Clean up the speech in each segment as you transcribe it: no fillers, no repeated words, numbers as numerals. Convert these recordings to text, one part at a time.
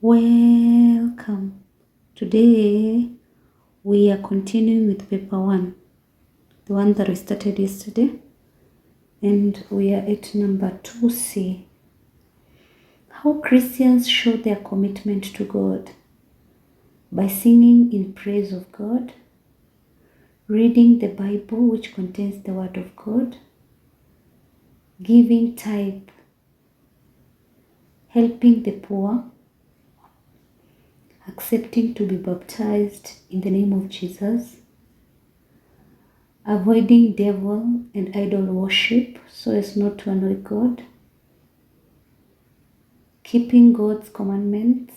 Welcome. Today we are continuing with paper 1, the one that we started yesterday, and we are at number 2C. How Christians show their commitment to God by singing in praise of God, reading the Bible, which contains the Word of God, giving tithe, helping the poor, accepting to be baptized in the name of Jesus, avoiding devil and idol worship so as not to annoy God, keeping God's commandments,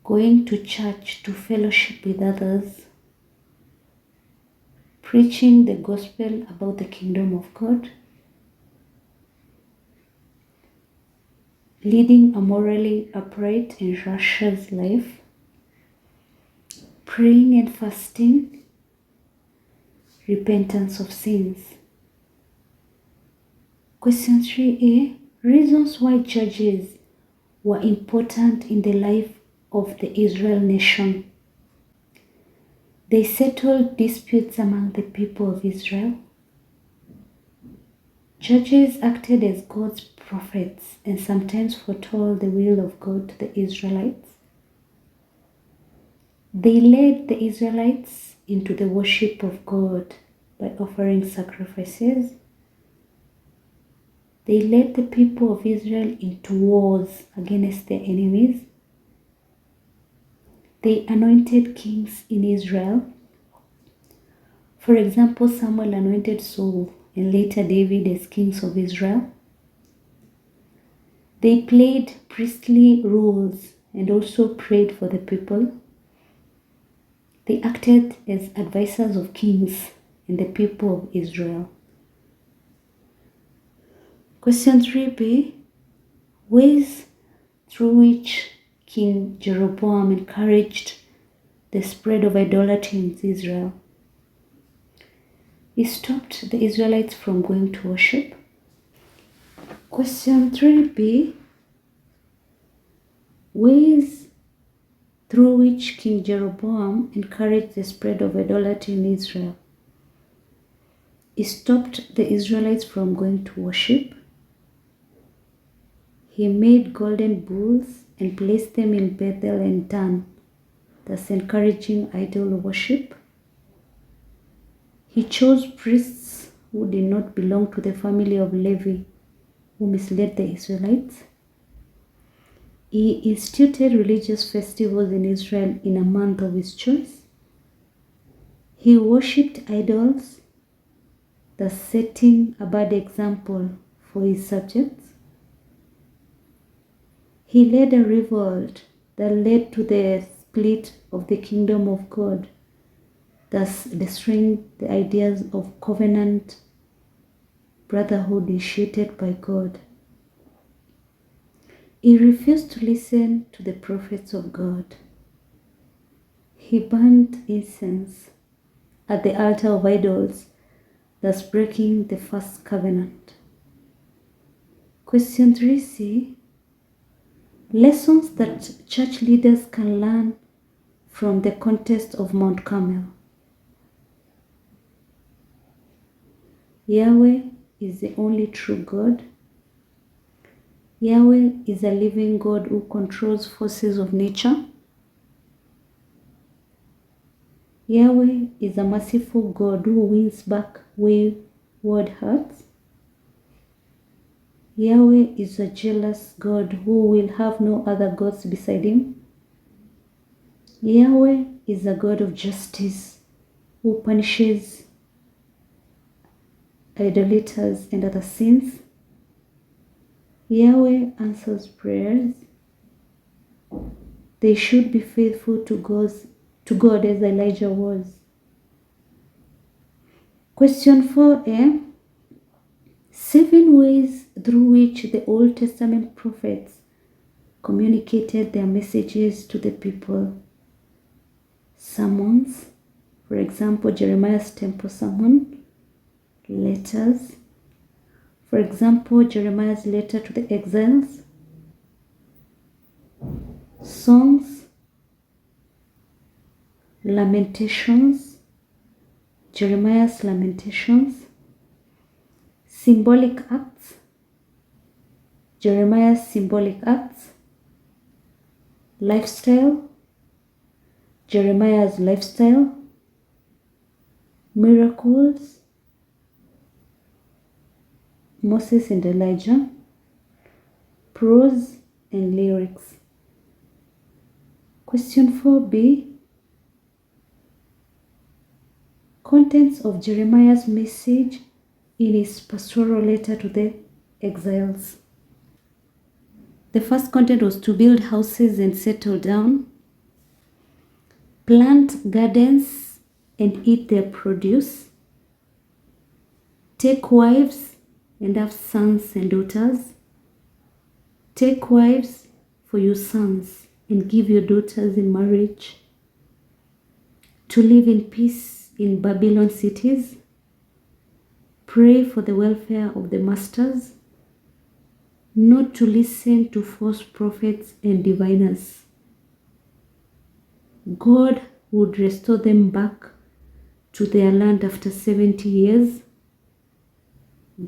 going to church to fellowship with others, preaching the gospel about the kingdom of God, leading a morally upright and righteous life, praying and fasting, repentance of sins. Question 3A. Reasons why judges were important in the life of the Israel nation. They settled disputes among the people of Israel. Judges acted as God's prophets and sometimes foretold the will of God to the Israelites. They led the Israelites into the worship of God by offering sacrifices. They led the people of Israel into wars against their enemies. They anointed kings in Israel. For example, Samuel anointed Saul and later David as kings of Israel. They played priestly roles and also prayed for the people. They acted as advisors of kings and the people of Israel. Question 3B. Ways through which King Jeroboam encouraged the spread of idolatry in Israel. He stopped the Israelites from going to worship. Question 3B. Ways through which King Jeroboam encouraged the spread of idolatry in Israel. He stopped the Israelites from going to worship. He made golden bulls and placed them in Bethel and Dan, thus encouraging idol worship. He chose priests who did not belong to the family of Levi, who misled the Israelites. He instituted religious festivals in Israel in a month of his choice. He worshipped idols, thus setting a bad example for his subjects. He led a revolt that led to the split of the kingdom of God, thus destroying the ideas of covenant brotherhood initiated by God. He refused to listen to the prophets of God. He burned incense at the altar of idols, thus breaking the first covenant. Question 3C. Lessons that church leaders can learn from the context of Mount Carmel. Yahweh is the only true God. Yahweh is a living God who controls forces of nature. Yahweh is a merciful God who wins back wayward hearts. Yahweh is a jealous God who will have no other gods beside him. Yahweh is a God of justice who punishes idolaters and other sins. Yahweh answers prayers. They should be faithful to God as Elijah was. Question 4A. 7 ways through which the Old Testament prophets communicated their messages to the people. Sermons, for example, Jeremiah's temple sermon. Letters, for example, Jeremiah's letter to the exiles. songs, lamentations, Jeremiah's lamentations, symbolic acts, Jeremiah's symbolic acts, lifestyle, Jeremiah's lifestyle, miracles, Moses and Elijah, prose and lyrics. Question 4b. Contents of Jeremiah's message in his pastoral letter to the exiles. The first content was to build houses and settle down, plant gardens and eat their produce, take wives and have sons and daughters, take wives for your sons and give your daughters in marriage, to live in peace in Babylon cities, pray for the welfare of the masters, not to listen to false prophets and diviners. God would restore them back to their land after 70 years.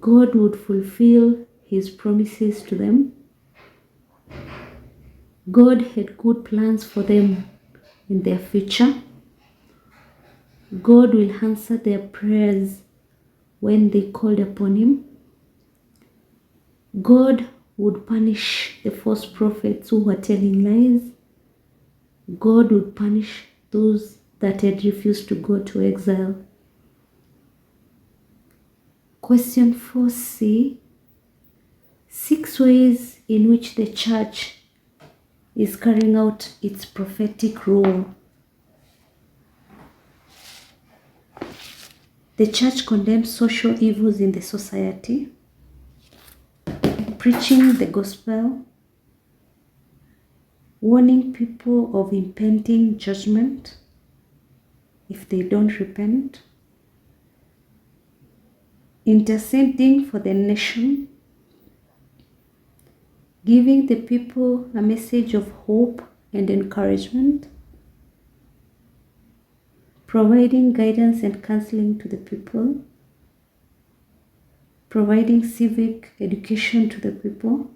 God would fulfill his promises to them. God had good plans for them in their future. God will answer their prayers when they called upon him. God would punish the false prophets who were telling lies. God would punish those that had refused to go to exile. Question 4c. 6 ways in which the church is carrying out its prophetic role. The church condemns social evils in the society, preaching the gospel, warning people of impending judgment if they don't repent, interceding for the nation, giving the people a message of hope and encouragement, providing guidance and counseling to the people, providing civic education to the people,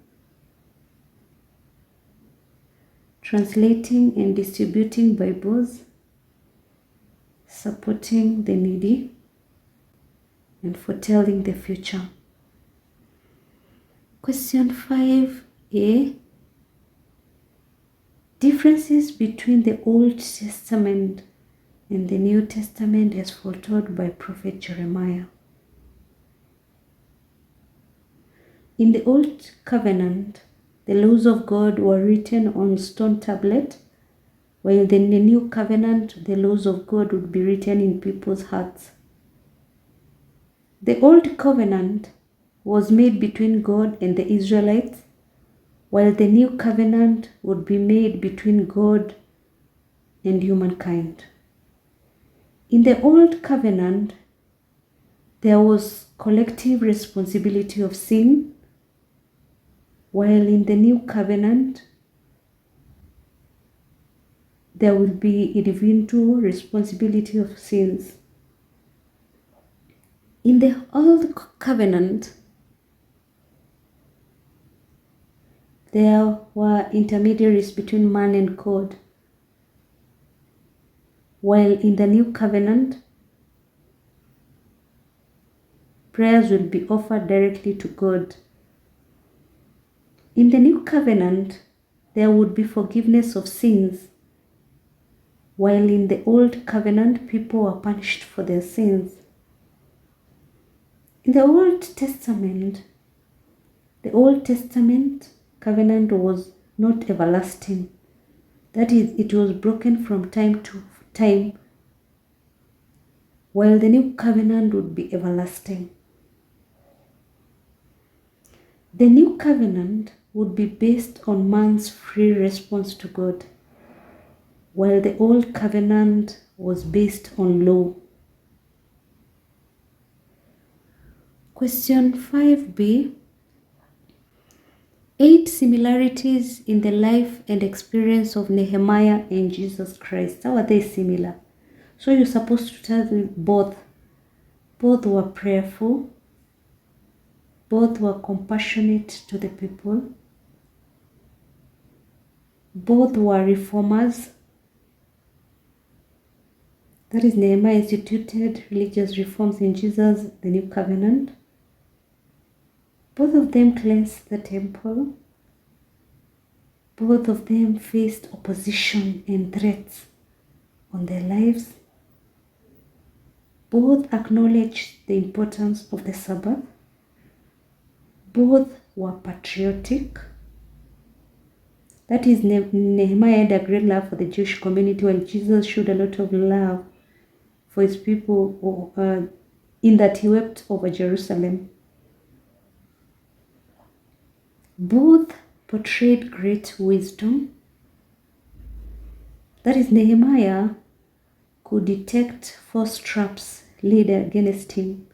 translating and distributing Bibles, supporting the needy, and foretelling the future. Question 5a. Differences between the Old Testament and the New Testament as foretold by Prophet Jeremiah. In the Old Covenant, the laws of God were written on stone tablet, while in the New Covenant, the laws of God would be written in people's hearts. The Old Covenant was made between God and the Israelites, while the New Covenant would be made between God and humankind. In the Old Covenant, there was collective responsibility of sin, while in the New Covenant, there will be individual responsibility of sins. In the Old Covenant, there were intermediaries between man and God, while in the New Covenant, prayers will be offered directly to God. In the New Covenant, there would be forgiveness of sins, while in the Old Covenant, people were punished for their sins. In the Old Testament covenant was not everlasting. That is, it was broken from time to time, while the New Covenant would be everlasting. The New Covenant would be based on man's free response to God, while the Old Covenant was based on law. Question 5b. 8 similarities in the life and experience of Nehemiah and Jesus Christ. How are they similar? So you're supposed to tell me both. Both were prayerful. Both were compassionate to the people. Both were reformers. That is, Nehemiah instituted religious reforms in Jesus, the New Covenant. Both of them cleansed the temple. Both of them faced opposition and threats on their lives. Both acknowledged the importance of the Sabbath. Both were patriotic. That is, Nehemiah had a great love for the Jewish community, while Jesus showed a lot of love for his people, in that he wept over Jerusalem. Both portrayed great wisdom. That is, Nehemiah could detect false traps laid against him,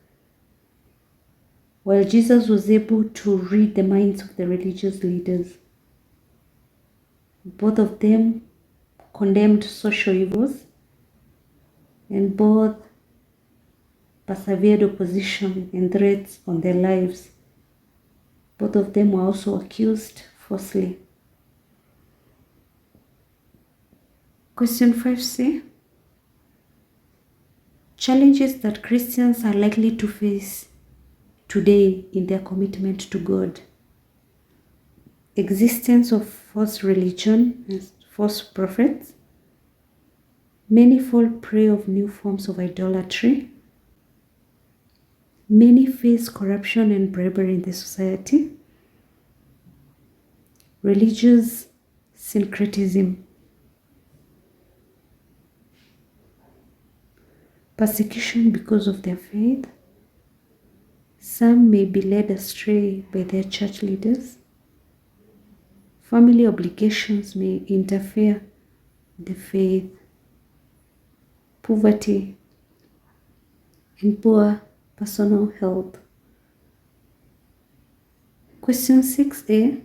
while Jesus was able to read the minds of the religious leaders. Both of them condemned social evils, and both persevered opposition and threats on their lives. Both of them were also accused falsely. Question 5c. Challenges that Christians are likely to face today in their commitment to God. Existence of false religion and false prophets. Many fall prey of new forms of idolatry. Many face corruption and bribery in the society. Religious syncretism. Persecution because of their faith. Some may be led astray by their church leaders. Family obligations may interfere with the faith. Poverty and poor personal health. Question 6a.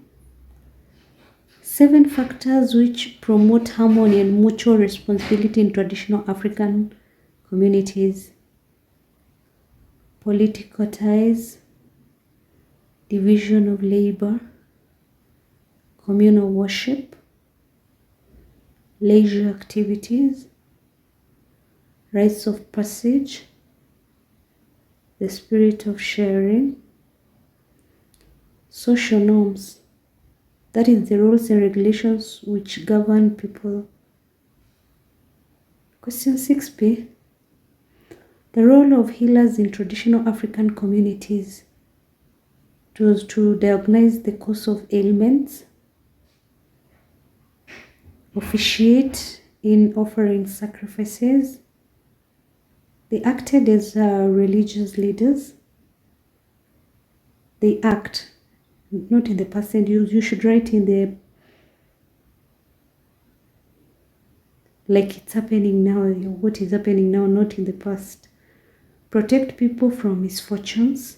7 factors which promote harmony and mutual responsibility in traditional African communities. Political ties, division of labor, communal worship, leisure activities, rites of passage, the spirit of sharing, social norms, that is, the rules and regulations which govern people. Question 6b. The role of healers in traditional African communities. It was to diagnose the cause of ailments, officiate in offering sacrifices. They acted as religious leaders. They act, not in the past tense. You should write in the, like it's happening now, what is happening now, not in the past. Protect people from misfortunes.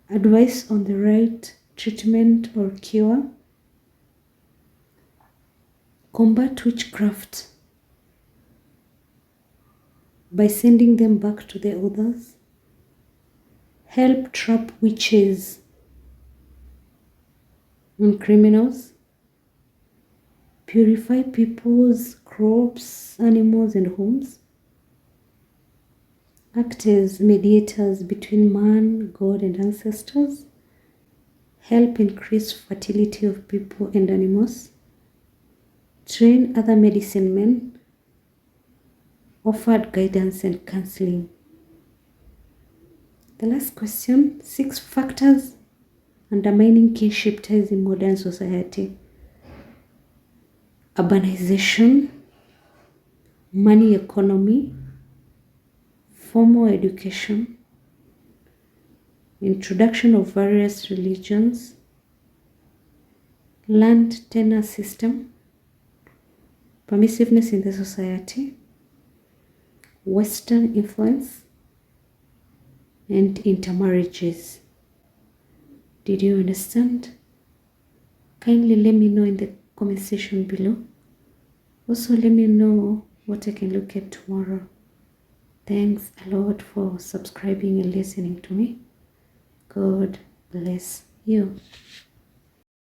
Advice on the right treatment or cure. Combat witchcraft by sending them back to the others. Help trap witches and criminals. Purify people's crops, animals, and homes. Act as mediators between man, God, and ancestors. Help increase fertility of people and animals. Train other medicine men. Offered guidance and counseling. The last question, 6 factors undermining kinship ties in modern society. Urbanization, money economy, formal education, introduction of various religions, land tenure system, permissiveness in the society, Western influence, and intermarriages. Did you understand? Kindly let me know in the comment section below. Also, let me know what I can look at tomorrow. Thanks a lot for subscribing and listening to me. God bless you.